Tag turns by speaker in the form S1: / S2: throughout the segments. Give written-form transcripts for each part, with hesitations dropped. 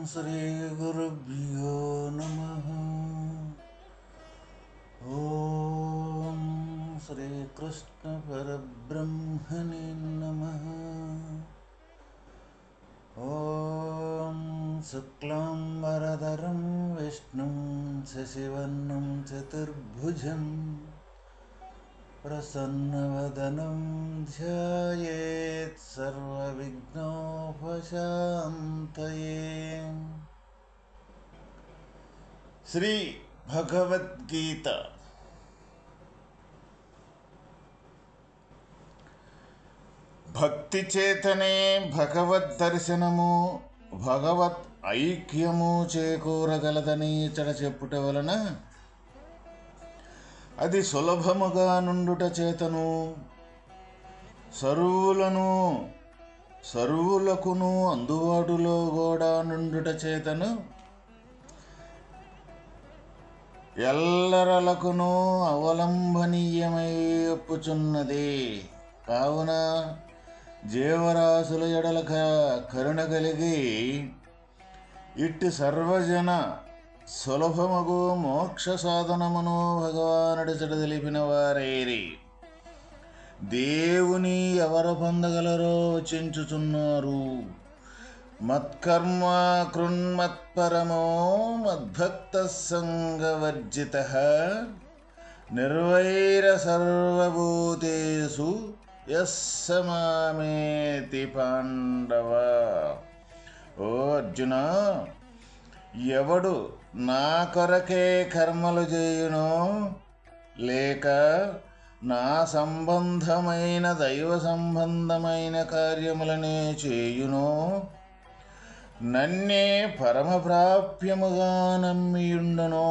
S1: श्रीगुरुभ्यो नमः। ॐ श्रीकृष्णपरब्रह्मणे नमः। ॐ शुक्लाम्बरधरं विष्णुं शशिवर्णं चतुर्भुजं प्रसन्नवदनं ध्यायेत् सर्वविघ्नोपशान्तये। శ్రీ భగవద్గీత భక్తి చేతనే భగవద్ దర్శనము భగవత్ ఐక్యము చేకూరగలదని ఇచ్చట చెప్పుట వలన అది సులభముగా నుండుట చేతను సర్వులకును అందుబాటులో కూడా నుండుట చేతను ఎల్లరలకును అవలంబనీయమై ఒప్పుచున్నది. కావున జీవరాశుల ఎడల కరుణ కలిగి ఇట్టి సర్వజన సులభముగు మోక్ష సాధనమును భగవానుడిచట తెలిపిన వారేరి. దేవుని ఎవరు పొందగలరో చించుచున్నారు. మత్కర్మ కృన్మత్పరమో మద్భక్త సంగవర్జిత నిర్వైర సర్వభూతేషు యస్స మామేతి పాండవ. ఓ అర్జున, ఎవడు నా కొరకే కర్మలు చేయునో లేక నా సంబంధమైన దైవ సంబంధమైన కార్యములనే చేయునో నన్నే పరమప్రాప్యముగా నమ్మియుండునో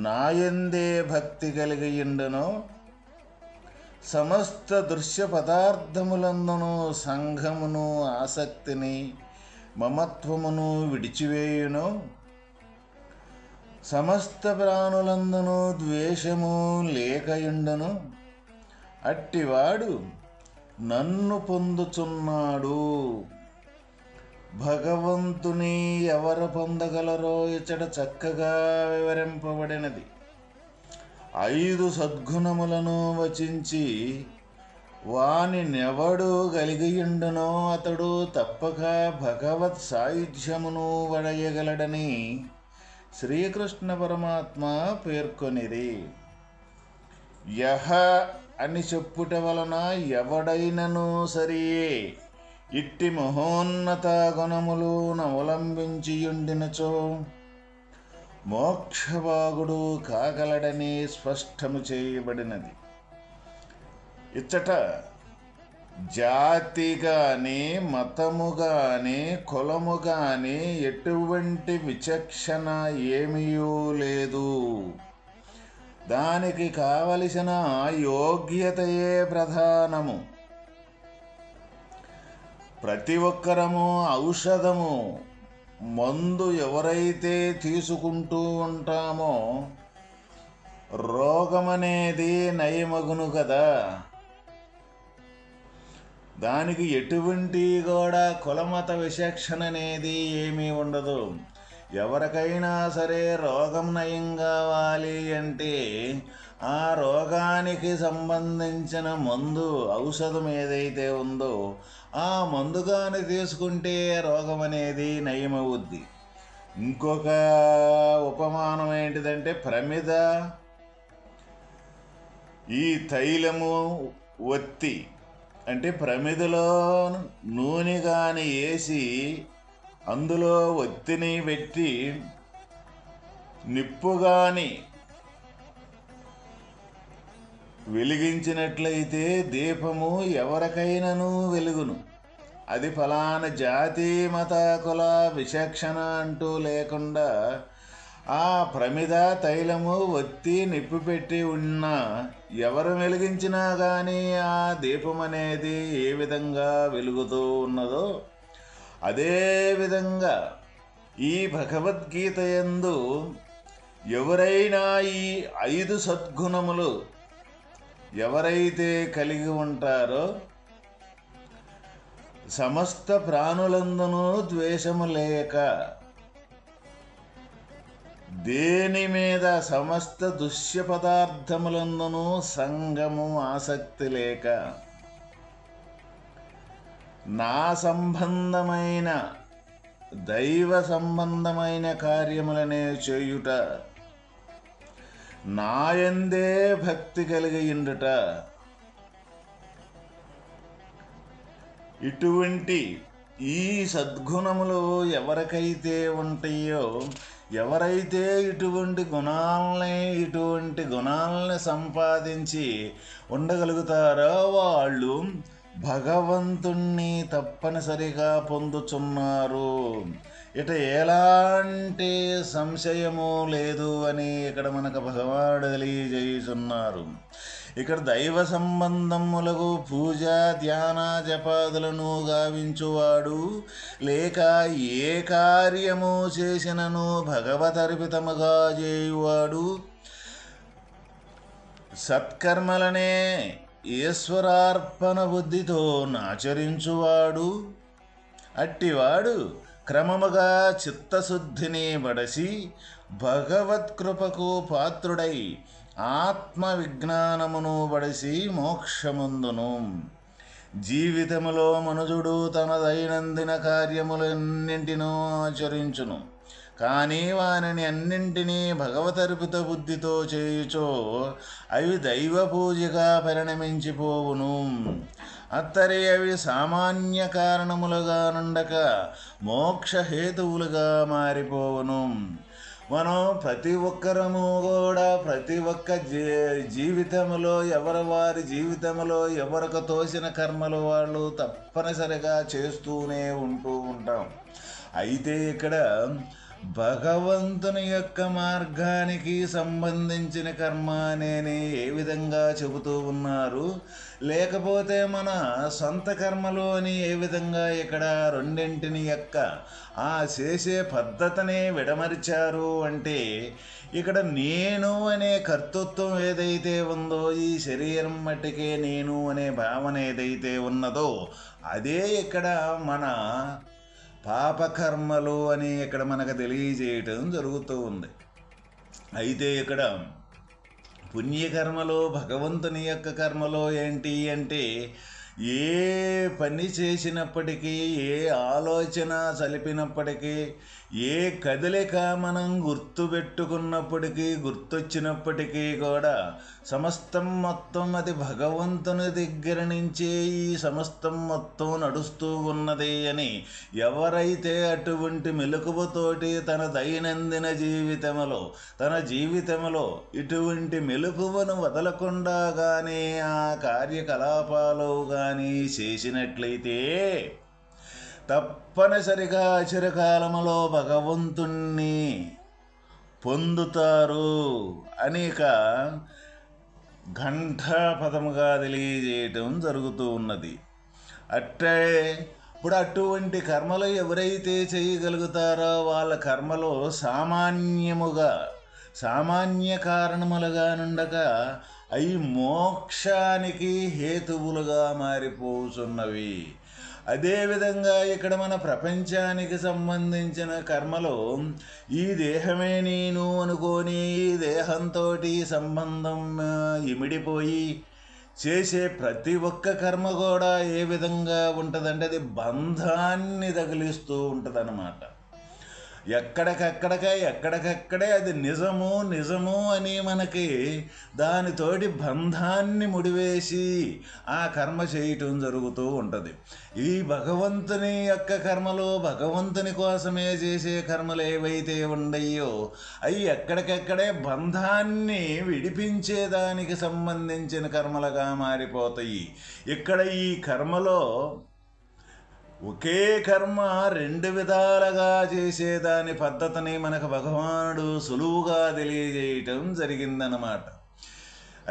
S1: నాయందే భక్తి కలిగియుండునో సమస్త దృశ్య పదార్థములందును సంఘమును ఆసక్తిని మమత్వమును విడిచివేయును సమస్త ప్రాణులందును ద్వేషము లేకయుండును అట్టివాడు నన్ను పొందుచున్నాడు. భగవంతుని ఎవరు పొందగలరో ఇచ్చట చక్కగా వివరింపబడినది. 5 సద్గుణములను వచించి వానినెవడు కలిగియుండునో అతడు తప్పక భగవత్ సాయుధ్యమును వడయగలడని శ్రీకృష్ణ పరమాత్మ పేర్కొనిది. యహ అని చెప్పుట వలన ఎవడైనను సరియే ఇట్టి మహోన్నత గుణములను అవలంబించియుండినచో మోక్షభాగుడు కాగలడని స్పష్టము చేయబడినది. ఇచ్చట జాతి గాని మతము గాని కులము గాని ఎటువంటి విచక్షణ ఏమీయూ లేదు. దానికి కావలసిన యోగ్యతయే ప్రధానము. ప్రతి ఒక్కరము ఔషధము మందు ఎవరైతే తీసుకుంటూ ఉంటామో రోగమనేది నయమగును కదా. దానికి ఎటువంటి కూడా కులమత విచక్షణ అనేది ఏమీ ఉండదు. ఎవరికైనా సరే రోగం నయం కావాలి అంటే ఆ రోగానికి సంబంధించిన మందు ఔషధం ఏదైతే ఉందో ఆ మందుగాని తీసుకుంటే రోగం అనేది నయమవుద్ది. ఇంకొక ఉపమానం ఏంటిదంటే ప్రమిద, ఈ తైలము, ఒత్తి అంటే ప్రమిదలో నూనె గాని వేసి అందులో ఒత్తిని పెట్టి నిప్పు గాని వెలిగించినట్లయితే దీపము ఎవరికైనాను వెలుగును. అది ఫలానా జాతి మత కుల విచక్షణ అంటూ లేకుండా ఆ ప్రమిద తైలము ఒత్తి నిప్పు పెట్టి ఉన్నా ఎవరు వెలిగించినా కానీ ఆ దీపం అనేది ఏ విధంగా వెలుగుతూ ఉన్నదో అదేవిధంగా ఈ భగవద్గీత యందు ఎవరైనా ఈ 5 సద్గుణములు ఎవరైతే కలిగి ఉంటారో సమస్త ప్రాణులందును ద్వేషము లేక, దేని మీద సమస్త దృశ్య పదార్థములందును సంగము ఆసక్తి లేక, నా సంబంధమైన దైవ సంబంధమైన కార్యములనే చేయుట, నాయందే భక్తి కలిగి ఉండుట, ఇటువంటి ఈ సద్గుణములు ఎవరికైతే ఉంటాయో, ఎవరైతే ఇటువంటి గుణాలని సంపాదించి ఉండగలుగుతారో వాళ్ళు భగవంతుణ్ణి తప్పనిసరిగా పొందుచున్నారు. ఇట ఎలాంటి సంశయము లేదు అని ఇక్కడ మనకు భగవానుడు తెలియజేయుచున్నారు. ఇక్కడ దైవ సంబంధములకు పూజ ధ్యాన జపాదులను గావించువాడు, లేక ఏ కార్యము చేసినను భగవదర్పితముగా చేయువాడు, సత్కర్మలనే ఈశ్వరార్పణ బుద్ధితో ఆచరించువాడు, అట్టివాడు క్రమముగా చిత్తశుద్ధిని బడసి భగవత్కృపకు పాత్రుడై ఆత్మ విజ్ఞానమును బడసి మోక్షముందును. జీవితములో మనుజుడు తన దైనందిన కార్యములన్నింటినూ ఆచరించును, కానీ వానిని అన్నింటినీ భగవదర్పిత బుద్ధితో చేయుచో అవి దైవ పూజగా పరిణమించిపోవును. అత్తరి అవి సామాన్య కారణములుగా నుండక మోక్షహేతువులుగా మారిపోవును. మనం ప్రతి ఒక్కరము కూడా ప్రతి ఒక్క జీవితంలో వారి జీవితంలో ఎవరికి తోసిన కర్మలు వాళ్ళు తప్పనిసరిగా చేస్తూనే ఉంటాం. అయితే ఇక్కడ భగవంతుని యొక్క మార్గానికి సంబంధించిన కర్మ అని ఏ విధంగా చెబుతూ ఉన్నారు, లేకపోతే మన సొంత కర్మలు అని ఏ విధంగా ఇక్కడ రెండింటిని యొక్క ఆ చేసే పద్ధతిని విడమరిచారు అంటే, ఇక్కడ నేను అనే కర్తృత్వం ఏదైతే ఉందో, ఈ శరీరం మట్టికే నేను అనే భావన ఏదైతే ఉన్నదో అదే ఇక్కడ మన పాపకర్మలు అని ఇక్కడ మనకు తెలియజేయటం జరుగుతూ ఉంది. అయితే ఇక్కడ పుణ్యకర్మలో భగవంతుని యొక్క కర్మలో ఏంటి అంటే, ఏ పని చేసినప్పటికీ, ఏ ఆలోచన సలిపినప్పటికీ, ఏ కదలిక మనం గుర్తుపెట్టుకున్నప్పటికీ, గుర్తొచ్చినప్పటికీ కూడా సమస్తం మొత్తం అది భగవంతుని దగ్గర నుంచే ఈ సమస్తం మొత్తం నడుస్తూ ఉన్నది అని ఎవరైతే అటువంటి మెలకువతోటి తన దైనందిన జీవితంలో ఇటువంటి మెలకువను వదలకుండా కానీ ఆ కార్యకలాపాలు కానీ చేసినట్లయితే తప్పనిసరిగా చిరకాలములో భగవంతుణ్ణి పొందుతారు అనేక ఘంటాపదముగా తెలియజేయటం జరుగుతూ ఉన్నది. ఇప్పుడు అటువంటి కర్మలు ఎవరైతే చేయగలుగుతారో వాళ్ళ కర్మలో సామాన్య కారణములుగా నుండక అవి మోక్షానికి హేతువులుగా మారిపోతున్నవి. అదేవిధంగా ఇక్కడ మన ప్రపంచానికి సంబంధించిన కర్మలో ఈ దేహమే నేను అనుకొని ఈ దేహంతో సంబంధం ఇమిడిపోయి చేసే ప్రతి ఒక్క కర్మ కూడా ఏ విధంగా ఉంటుందంటే అది బంధాన్ని తగిలిస్తూ ఉంటుందన్నమాట. ఎక్కడికక్కడే అది నిజము అని మనకి దానితోటి బంధాన్ని ముడివేసి ఆ కర్మ చేయటం జరుగుతూ ఉంటుంది. ఈ భగవంతుని యొక్క కర్మలో భగవంతుని కోసమే చేసే కర్మలు ఏవైతే ఉండయో అవి ఎక్కడికక్కడే బంధాన్ని విడిపించేదానికి సంబంధించిన కర్మలుగా మారిపోతాయి. ఇక్కడ ఈ కర్మలో ఒకే కర్మ రెండు విధాలుగా చేసేదాని పద్ధతిని మనకు భగవానుడు సులువుగా తెలియజేయటం జరిగిందన్నమాట.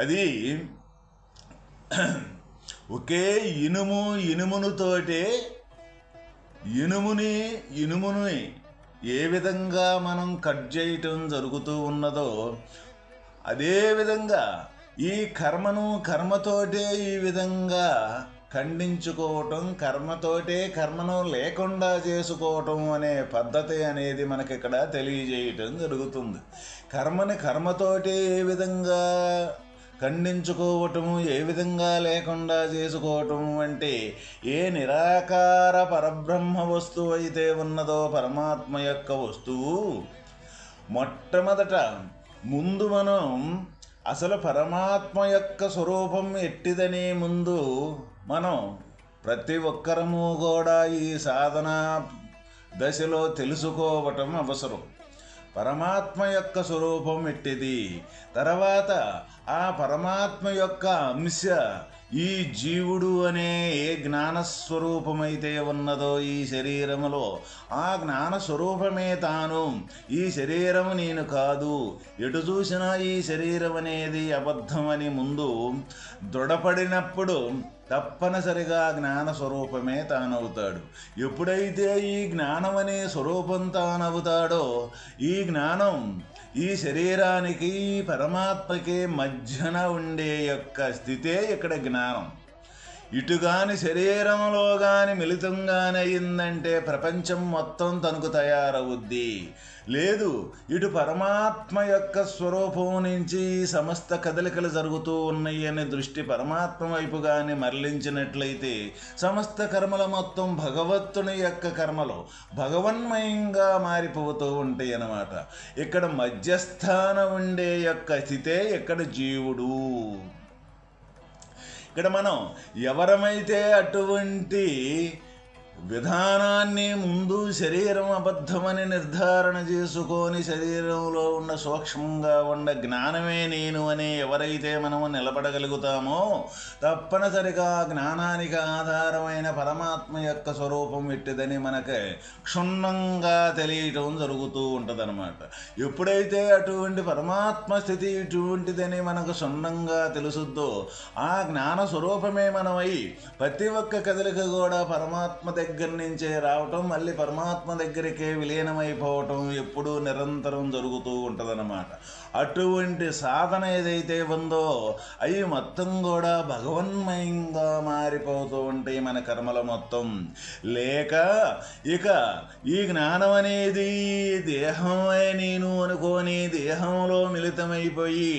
S1: అది ఒకే ఇనుమునుతోటే ఇనుముని ఏ విధంగా మనం కట్ చేయటం జరుగుతూ ఉన్నదో అదేవిధంగా ఈ కర్మతోటే ఈ విధంగా ఖండించుకోవటం, కర్మతోటే కర్మను లేకుండా చేసుకోవటం అనే పద్ధతి అనేది మనకిక్కడ తెలియజేయటం జరుగుతుంది. కర్మని కర్మతోటే ఏ విధంగా ఖండించుకోవటము, ఏ విధంగా లేకుండా చేసుకోవటం అంటే, ఏ నిరాకార పరబ్రహ్మ వస్తువు అయితే ఉన్నదో పరమాత్మ యొక్క వస్తువు, మొట్టమొదట ముందు మనం అసలు పరమాత్మ యొక్క స్వరూపం ఎట్టిదని ముందు మనం ప్రతి ఒక్కరము కూడా ఈ సాధన దశలో తెలుసుకోవటం అవసరం. పరమాత్మ యొక్క స్వరూపం ఎట్టిది, తర్వాత ఆ పరమాత్మ యొక్క అంశ ఈ జీవుడు అనే ఏ జ్ఞానస్వరూపమైతే ఉన్నదో ఈ శరీరములో, ఆ జ్ఞానస్వరూపమే తాను, ఈ శరీరము నేను కాదు, ఎటు చూసినా ఈ శరీరం అనేది అబద్ధం అని ముందు దృఢపడినప్పుడు తప్పనిసరిగా జ్ఞాన స్వరూపమే తానవుతాడు. ఎప్పుడైతే ఈ జ్ఞానం అనే స్వరూపం తానవుతాడో, ఈ జ్ఞానం ఈ శరీరానికి పరమాత్మకి మధ్యన ఉండే యొక్క స్థితే ఇక్కడ జ్ఞానం. ఇటుగాని శరీరంలో గాని మిళితంగానే అయిందంటే ప్రపంచం మొత్తం తనకు తయారవుద్ది. లేదు, ఇటు పరమాత్మ యొక్క స్వరూపం నుంచి సమస్త కదలికలు జరుగుతూ ఉన్నాయి అనే దృష్టి పరమాత్మ వైపు కానీ మరలించినట్లయితే సమస్త కర్మల మొత్తం భగవత్తుని యొక్క కర్మలు భగవన్మయంగా మారిపోతూ ఉంటాయి అన్నమాట. ఇక్కడ మధ్యస్థానం ఉండే యొక్క స్థితే ఇక్కడ జీవుడు. ఇక్కడ మనం ఎవరమైతే అటువంటి విధానాన్ని ముందు శరీరం అబద్ధమని నిర్ధారణ చేసుకొని శరీరంలో ఉన్న సూక్ష్మంగా ఉన్న జ్ఞానమే నేను అని ఎవరైతే మనము నిలబడగలుగుతామో, తప్పనిసరిగా జ్ఞానానికి ఆధారమైన పరమాత్మ యొక్క స్వరూపం ఎట్టిదని మనకి క్షుణ్ణంగా తెలియటం జరుగుతూ ఉంటుందన్నమాట. ఎప్పుడైతే అటువంటి పరమాత్మ స్థితి ఇటువంటిదని మనకు క్షుణ్ణంగా తెలుసుద్దో, ఆ జ్ఞాన స్వరూపమే మనమై ప్రతి ఒక్క కదలిక కూడా పరమాత్మ దగ్గర నుంచే రావటం, మళ్ళీ పరమాత్మ దగ్గరికే విలీనమైపోవటం ఎప్పుడూ నిరంతరం జరుగుతూ ఉంటుందన్నమాట. అటువంటి సాధన ఏదైతే ఉందో అవి మొత్తం కూడా భగవన్మయంగా మారిపోతూ ఉంటాయి మన కర్మల మొత్తం. లేక ఇక ఈ జ్ఞానం అనేది దేహమే నేను అనుకోని దేహంలో మిళితమైపోయి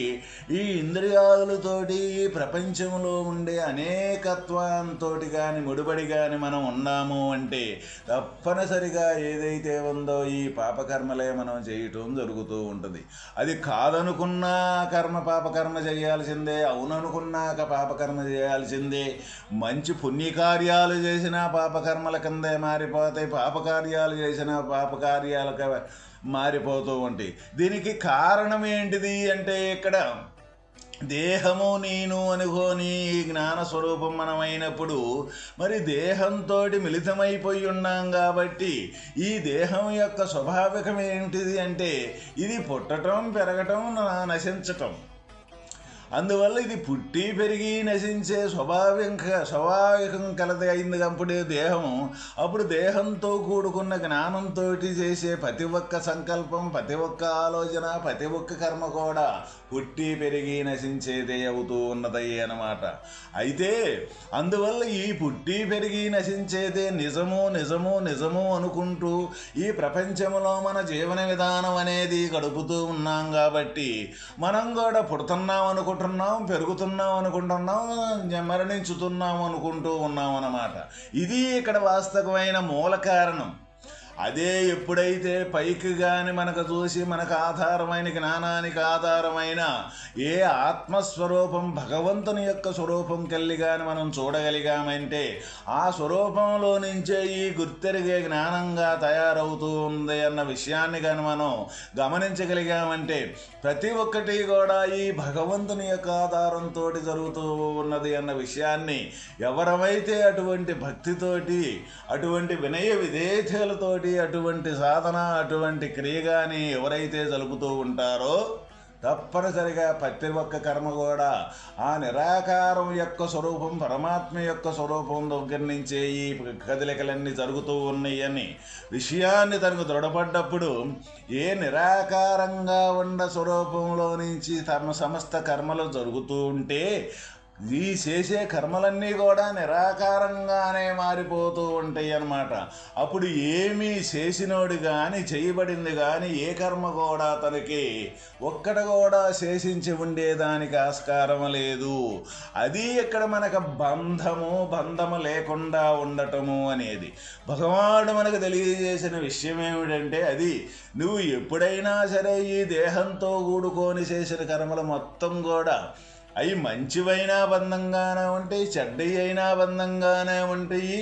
S1: ఈ ఇంద్రియాలతోటి ఈ ప్రపంచంలో ఉండే అనేకత్వంతో కానీ ముడిపడి కానీ మనం ఉన్నాము అంటే తప్పనిసరిగా ఏదైతే ఉందో ఈ పాపకర్మలే మనం చేయటం జరుగుతూ ఉంటుంది. అది కాదనుకున్నా పాపకర్మ చేయాల్సిందే, అవుననుకున్నాక పాపకర్మ చేయాల్సిందే. మంచి పుణ్యకార్యాలు చేసినా పాపకర్మల కిందే మారిపోతాయి, పాపకార్యాలు చేసినా పాపకార్యాలకు మారిపోతూ ఉంటాయి. దీనికి కారణం ఏంటిది అంటే, ఇక్కడ దేహము నేను అనుకోని జ్ఞానస్వరూపం మనమైనప్పుడు మరి దేహంతో మిళితమైపోయి ఉన్నాం కాబట్టి ఈ దేహం యొక్క స్వాభావికం ఏమిటిది అంటే ఇది పుట్టటం, పెరగటం, నశించటం. అందువల్ల ఇది పుట్టి పెరిగి నశించే స్వాభావికం కలది అయింది. అప్పుడే దేహము, అప్పుడు దేహంతో కూడుకున్న జ్ఞానంతో చేసే ప్రతి ఒక్క సంకల్పం, ప్రతి ఒక్క ఆలోచన, ప్రతి ఒక్క కర్మ కూడా పుట్టి పెరిగి నశించేదే అవుతూ ఉన్నది అన్నమాట. అయితే అందువల్ల ఈ పుట్టి పెరిగి నశించేదే నిజము నిజము నిజము అనుకుంటూ ఈ ప్రపంచంలో మన జీవన విధానం అనేది గడుపుతూ ఉన్నాం కాబట్టి మనం కూడా పుడుతున్నాం అనుకుంటున్నాం, పెరుగుతున్నాం అనుకుంటున్నాం, మరణించుతున్నాం అనుకుంటూ ఉన్నాం అన్నమాట. ఇది ఇక్కడ వాస్తవమైన మూల కారణం. అదే ఎప్పుడైతే పైకి కానీ మనకు చూసి మనకు ఆధారమైన జ్ఞానానికి ఆధారమైన ఏ ఆత్మస్వరూపం భగవంతుని యొక్క స్వరూపం కలిగి కానీ మనం చూడగలిగామంటే ఆ స్వరూపంలో నుంచే ఈ గుర్తెరిగే జ్ఞానంగా తయారవుతూ ఉంది అన్న విషయాన్ని కానీ మనం గమనించగలిగామంటే ప్రతి ఒక్కటి కూడా ఈ భగవంతుని యొక్క ఆధారంతో జరుగుతూ ఉన్నది అన్న విషయాన్ని ఎవరైతే అటువంటి భక్తితోటి, అటువంటి వినయ విధేయతలతోటి, అటువంటి సాధన, అటువంటి క్రియ కానీ ఎవరైతే జరుపుతూ ఉంటారో తప్పనిసరిగా ప్రతి ఒక్క కర్మ కూడా ఆ నిరాకారం యొక్క స్వరూపం, పరమాత్మ యొక్క స్వరూపం దగ్గర నుంచే ఈ కదలికలన్నీ జరుగుతూ ఉన్నాయని విషయాన్ని తనకు దృఢపడ్డప్పుడు ఏ నిరాకారంగా ఉన్న స్వరూపంలో నుంచి తమ సమస్త కర్మలు జరుగుతూ ఉంటే ఈ చేసే కర్మలన్నీ కూడా నిరాకారంగానే మారిపోతూ ఉంటాయి అన్నమాట. అప్పుడు ఏమీ చేసినోడు కానీ చేయబడింది కానీ ఏ కర్మ కూడా తనకి ఒక్కట కూడా శేషించి ఉండేదానికి ఆస్కారం లేదు. అది ఇక్కడ మనకు బంధము లేకుండా ఉండటము అనేది భగవానుడు మనకు తెలియజేసిన విషయం ఏమిటంటే, అది నువ్వు ఎప్పుడైనా సరే ఈ దేహంతో కూడుకొని చేసిన కర్మలు మొత్తం కూడా అవి మంచివైనా బంధంగానే ఉంటాయి, చెడ్డవి అయినా బంధంగానే ఉంటాయి.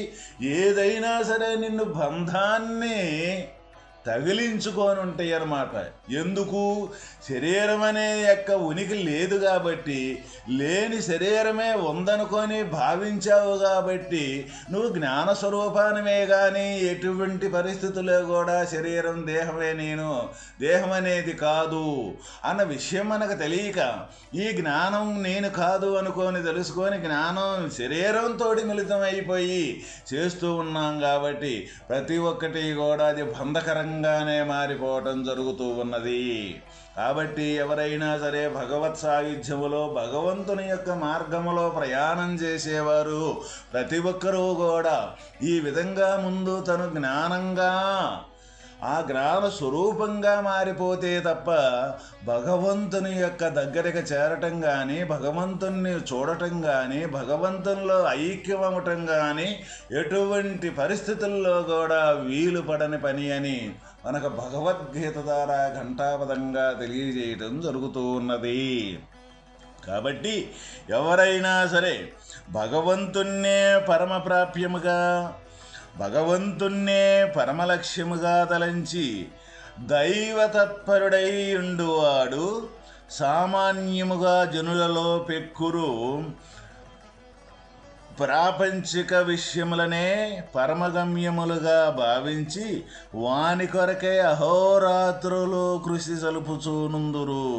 S1: ఏదైనా సరే నిన్ను బంధాన్ని తగిలించుకొని ఉంటాయి అన్నమాట. ఎందుకు? శరీరం అనే యొక్క ఉనికి లేదు కాబట్టి, లేని శరీరమే ఉందనుకొని భావించావు కాబట్టి నువ్వు జ్ఞానస్వరూపానమే కానీ ఎటువంటి పరిస్థితుల్లో కూడా శరీరం దేహమే నేను, దేహం అనేది కాదు అన్న విషయం మనకు తెలియక ఈ జ్ఞానం నేను కాదు అనుకొని తెలుసుకొని జ్ఞానం శరీరంతో మిళితం అయిపోయి చేస్తూ ఉన్నాం కాబట్టి ప్రతి ఒక్కటి కూడా అది బంధకరంగానే మారిపోవటం జరుగుతూ ఉన్నది. కాబట్టి ఎవరైనా సరే భగవత్ సాయుధ్యములో భగవంతుని యొక్క మార్గములో ప్రయాణం చేసేవారు ప్రతి ఒక్కరూ కూడా ఈ విధంగా ముందు తను జ్ఞానంగా ఆ జ్ఞాన స్వరూపంగా మారిపోతే తప్ప భగవంతుని యొక్క దగ్గరికి చేరటం కానీ, భగవంతుని చూడటం కానీ, భగవంతునిలో ఐక్యమవటం కానీ ఎటువంటి పరిస్థితుల్లో కూడా వీలు పడని పని అని మనకు భగవద్గీత ద్వారా ఘంటాపదంగా తెలియజేయటం జరుగుతూ ఉన్నది. కాబట్టి ఎవరైనా సరే భగవంతున్నే పరమప్రాప్యముగా, భగవంతున్నే పరమలక్ష్యముగా తలంచి దైవతత్పరుడై ఉండువాడు సామాన్యముగా జనులలో పెక్కురు ప్రాపంచిక విషయములనే పరమగమ్యములుగా భావించి వాని కొరకే అహోరాత్రులు కృషి సలుపుచూనుందురు.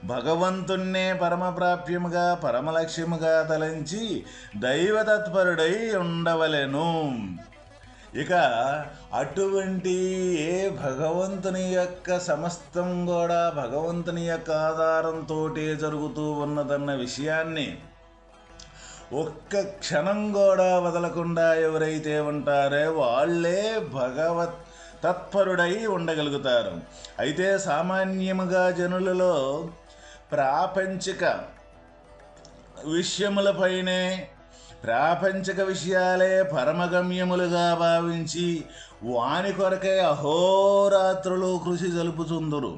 S1: భగవంతున్నే పరమప్రాప్యముగా పరమలక్ష్యముగా తలంచి దైవతత్పరుడై ఉండవలెను. ఇక అటువంటి ఏ భగవంతుని యొక్క సమస్తం కూడా భగవంతుని యొక్క ఆధారంతో జరుగుతూ ఉన్నదన్న విషయాన్ని ఒక్క క్షణం కూడా వదలకుండా ఎవరైతే ఉంటారో వాళ్ళే భగవత్ తత్పరుడై ఉండగలుగుతారు. అయితే సామాన్యముగా జనులలో ప్రాపంచిక విషయములపైనే, ప్రాపంచిక విషయాలే పరమగమ్యములుగా భావించి వాని కొరకే అహోరాత్రులు కృషి జలుపుచుందురు.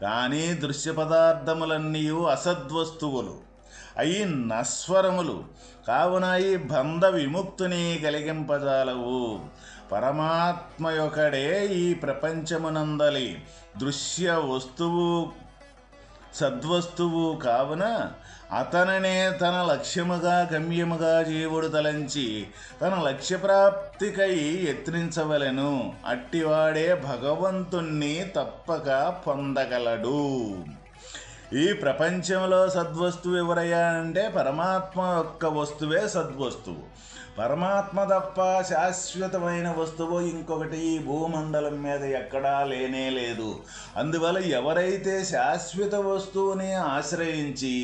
S1: కానీ దృశ్య పదార్థములన్నీ అసద్వస్తువులు, అయి నశ్వరములు కావున ఈ బంధ విముక్తిని కలిగింపజాలవు. పరమాత్మ యొక్కడే ఈ ప్రపంచమునందలి దృశ్య వస్తువు సద్వస్తువు కావున అతననే తన లక్ష్యముగా గమ్యముగా జీవుడు తలంచి తన లక్ష్యప్రాప్తికై యత్నించవలెను. అట్టివాడే భగవంతుణ్ణి తప్పక పొందగలడు. ఈ ప్రపంచంలో సద్వస్తువు ఎవరయ్యా అంటే పరమాత్మ యొక్క వస్తువే సద్వస్తువు. పరమాత్మ తప్ప శాశ్వతమైన వస్తువు ఇంకొకటి ఈ భూమండలం మీద ఎక్కడా లేనే లేదు. అందువల్ల ఎవరైతే శాశ్వత వస్తువుని ఆశ్రయించి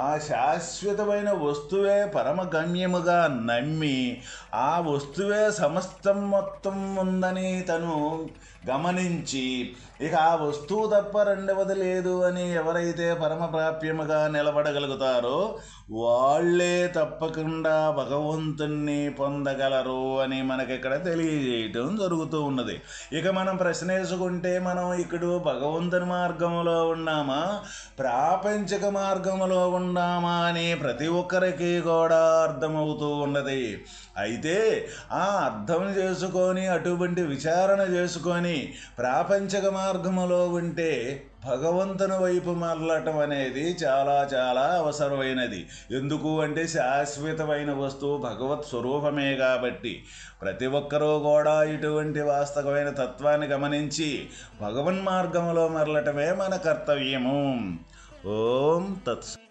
S1: ఆ శాశ్వతమైన వస్తువే పరమగమ్యముగా నమ్మి ఆ వస్తువే సమస్తం మొత్తం ఉందని తను గమనించి ఇక ఆ వస్తువు తప్ప రెండవది లేదు అని ఎవరైతే పరమప్రాప్యముగా నిలబడగలుగుతారో వాళ్ళే తప్పకుండా భగవంతుణ్ణి పొందగలరు అని మనకిక్కడ తెలియజేయటం జరుగుతూ ఉన్నది. ఇక మనం ప్రశ్న వేసుకుంటే మనం ఇక్కడ భగవంతుని మార్గంలో ఉన్నామా ప్రాపంచిక మార్గంలో ఉన్నామా అని ప్రతి ఒక్కరికి కూడా అర్థమవుతూ ఉన్నది. అయితే ఆ అర్థం చేసుకొని అటువంటి విచారణ చేసుకొని ప్రాపంచిక మార్గములో ఉంటే భగవంతుని వైపు మరలటం అనేది చాలా చాలా అవసరమైనది. ఎందుకు అంటే శాశ్వతమైన వస్తువు భగవత్ స్వరూపమే కాబట్టి ప్రతి ఒక్కరూ కూడా ఇటువంటి వాస్తవమైన తత్వాన్ని గమనించి భగవన్ మార్గంలో మరలటమే మన కర్తవ్యము. ఓం తత్సత్.